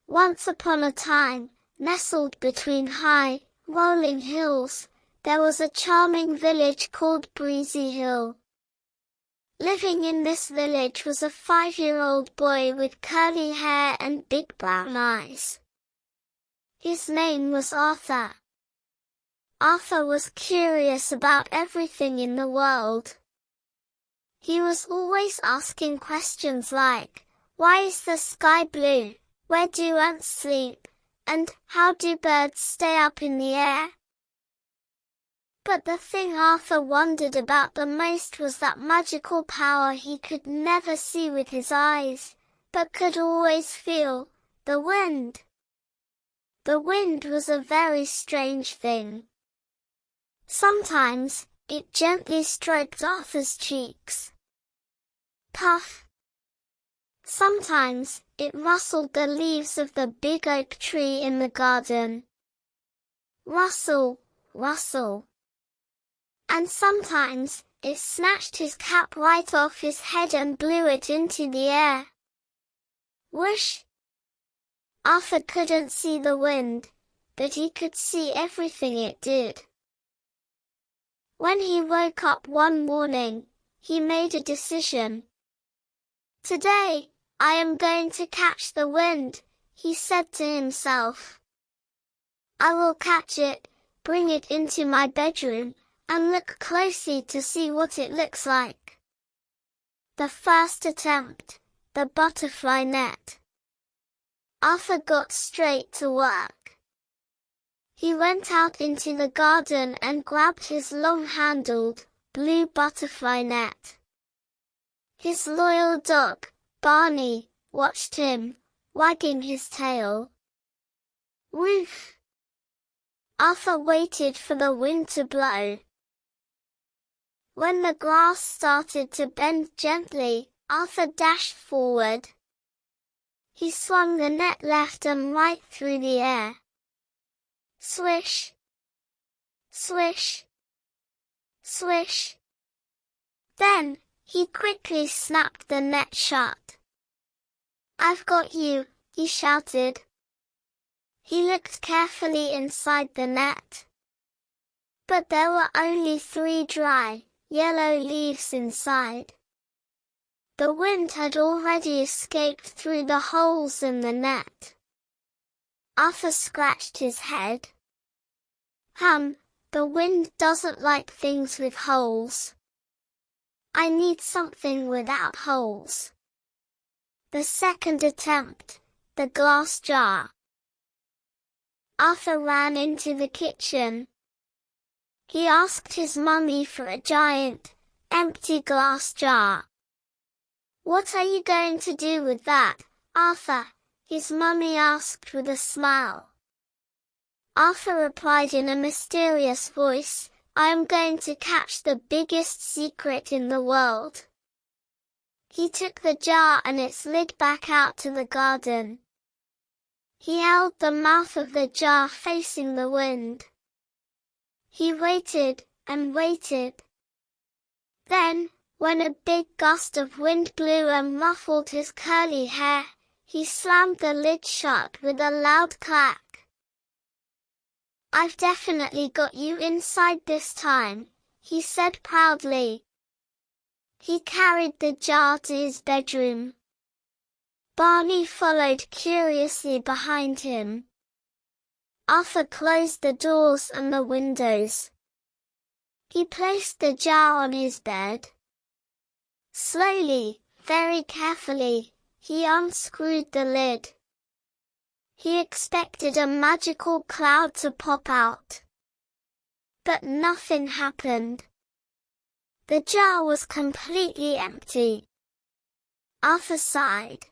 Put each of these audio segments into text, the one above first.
Once upon a time, nestled between high, rolling hills, there was a charming village called Breezy Hill. Living in this village was a 5-year-old boy with curly hair and big brown eyes. His name was Arthur. Arthur was curious about everything in the world. He was always asking questions like, why is the sky blue? Where do ants sleep? And how do birds stay up in the air? But the thing Arthur wondered about the most was that magical power he could never see with his eyes, but could always feel, the wind. The wind was a very strange thing. Sometimes, it gently stroked Arthur's cheeks. Puff. Sometimes, it rustled the leaves of the big oak tree in the garden. Rustle, rustle. And sometimes, it snatched his cap right off his head and blew it into the air. Whoosh! Arthur couldn't see the wind, but he could see everything it did. When he woke up one morning, he made a decision. Today, I am going to catch the wind, he said to himself. I will catch it, bring it into my bedroom, and look closely to see what it looks like. The first attempt, the butterfly net. Arthur got straight to work. He went out into the garden and grabbed his long-handled, blue butterfly net. His loyal dog, Barney, watched him, wagging his tail. Woof! Arthur waited for the wind to blow. When the grass started to bend gently, Arthur dashed forward. He swung the net left and right through the air. Swish! Swish! Swish! Then, he quickly snapped the net shut. I've got you, he shouted. He looked carefully inside the net. But there were only 3 dry, yellow leaves inside. The wind had already escaped through the holes in the net. Arthur scratched his head. The wind doesn't like things with holes. I need something without holes. The second attempt, the glass jar. Arthur ran into the kitchen. He asked his mummy for a giant, empty glass jar. What are you going to do with that, Arthur? His mummy asked with a smile. Arthur replied in a mysterious voice, I am going to catch the biggest secret in the world. He took the jar and its lid back out to the garden. He held the mouth of the jar facing the wind. He waited, and waited. Then, when a big gust of wind blew and ruffled his curly hair, he slammed the lid shut with a loud clack. I've definitely got you inside this time, he said proudly. He carried the jar to his bedroom. Barney followed curiously behind him. Arthur closed the doors and the windows. He placed the jar on his bed. Slowly, very carefully, he unscrewed the lid. He expected a magical cloud to pop out. But nothing happened. The jar was completely empty. Arthur sighed.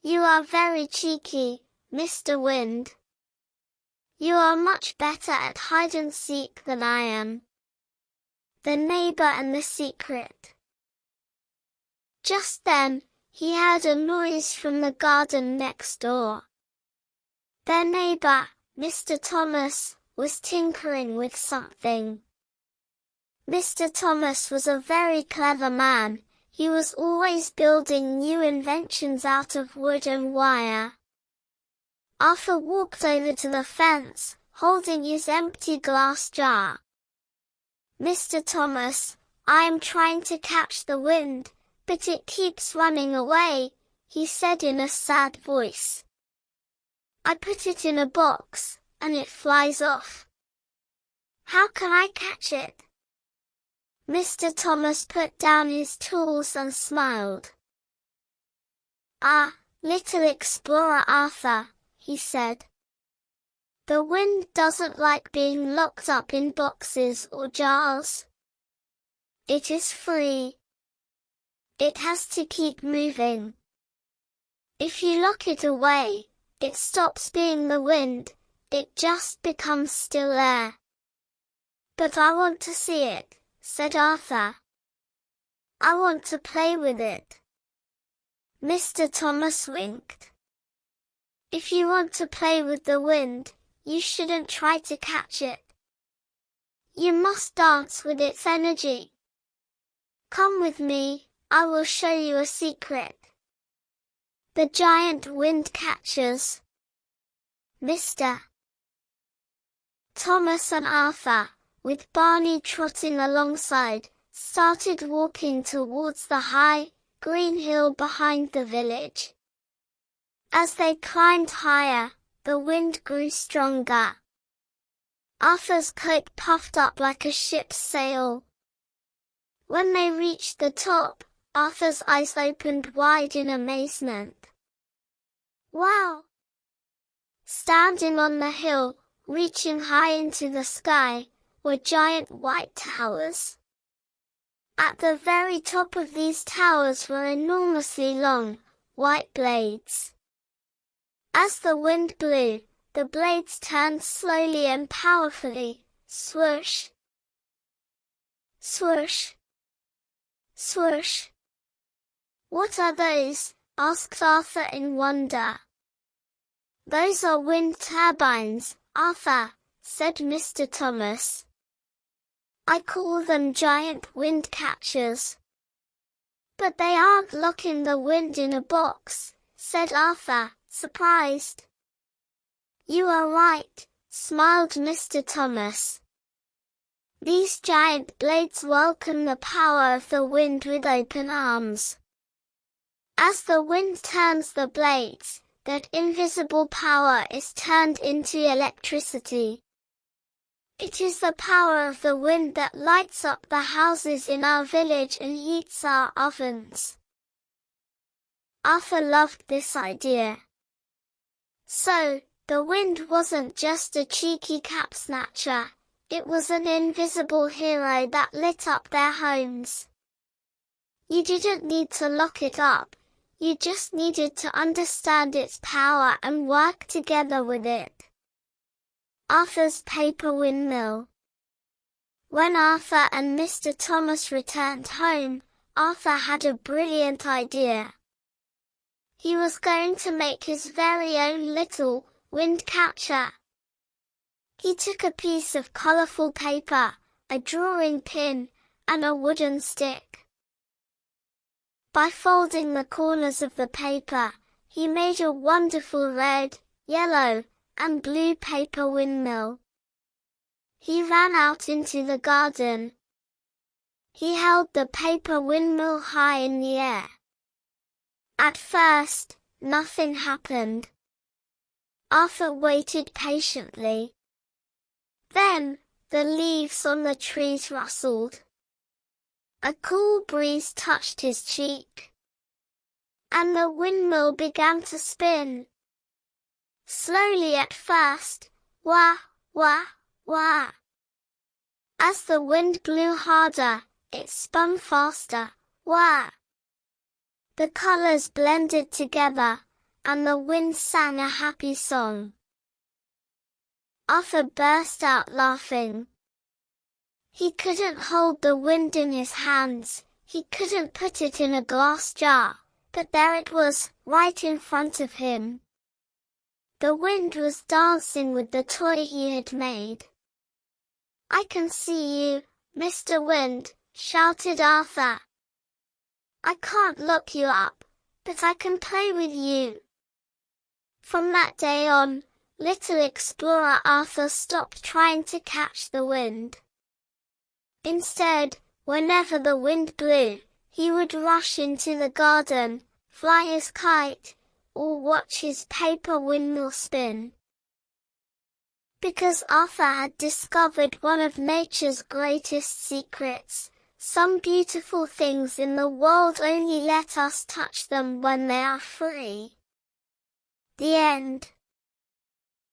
You are very cheeky, Mr. Wind. You are much better at hide-and-seek than I am. The neighbour and the secret. Just then, he heard a noise from the garden next door. Their neighbour, Mr. Thomas, was tinkering with something. Mr. Thomas was a very clever man. He was always building new inventions out of wood and wire. Arthur walked over to the fence, holding his empty glass jar. "Mr. Thomas, I am trying to catch the wind, but it keeps running away," he said in a sad voice. "I put it in a box, and it flies off. How can I catch it?" Mr. Thomas put down his tools and smiled. "Ah, little explorer Arthur," he said. "The wind doesn't like being locked up in boxes or jars. It is free. It has to keep moving. If you lock it away, it stops being the wind, it just becomes still air." "But I want to see it," said Arthur. "I want to play with it." Mr. Thomas winked. "If you want to play with the wind, you shouldn't try to catch it. You must dance with its energy. Come with me, I will show you a secret." The giant wind catchers. Mr. Thomas and Arthur, with Barney trotting alongside, started walking towards the high, green hill behind the village. As they climbed higher, the wind grew stronger. Arthur's coat puffed up like a ship's sail. When they reached the top, Arthur's eyes opened wide in amazement. Wow! Standing on the hill, reaching high into the sky, were giant white towers. At the very top of these towers were enormously long, white blades. As the wind blew, the blades turned slowly and powerfully, swoosh, swoosh, swoosh. "What are those?" asked Arthur in wonder. "Those are wind turbines, Arthur," said Mr. Thomas. "I call them giant wind catchers." "But they aren't locking the wind in a box," said Arthur, surprised. "You are right," smiled Mr. Thomas. "These giant blades welcome the power of the wind with open arms. As the wind turns the blades, that invisible power is turned into electricity. It is the power of the wind that lights up the houses in our village and heats our ovens." Arthur loved this idea. So, the wind wasn't just a cheeky cap snatcher, it was an invisible hero that lit up their homes. You didn't need to lock it up, you just needed to understand its power and work together with it. Arthur's paper windmill. When Arthur and Mr. Thomas returned home, Arthur had a brilliant idea. He was going to make his very own little wind catcher. He took a piece of colorful paper, a drawing pin, and a wooden stick. By folding the corners of the paper, he made a wonderful red, yellow, and blue paper windmill. He ran out into the garden. He held the paper windmill high in the air. At first, nothing happened. Arthur waited patiently. Then, the leaves on the trees rustled. A cool breeze touched his cheek. And the windmill began to spin. Slowly at first, wah, wah, wah. As the wind blew harder, it spun faster, wah. The colors blended together, and the wind sang a happy song. Arthur burst out laughing. He couldn't hold the wind in his hands, he couldn't put it in a glass jar, but there it was, right in front of him. The wind was dancing with the toy he had made. "I can see you, Mr. Wind," shouted Arthur. "I can't lock you up, but I can play with you." From that day on, little explorer Arthur stopped trying to catch the wind. Instead, whenever the wind blew, he would rush into the garden, fly his kite, or watch his paper windmill spin. Because Arthur had discovered one of nature's greatest secrets, some beautiful things in the world only let us touch them when they are free. The end.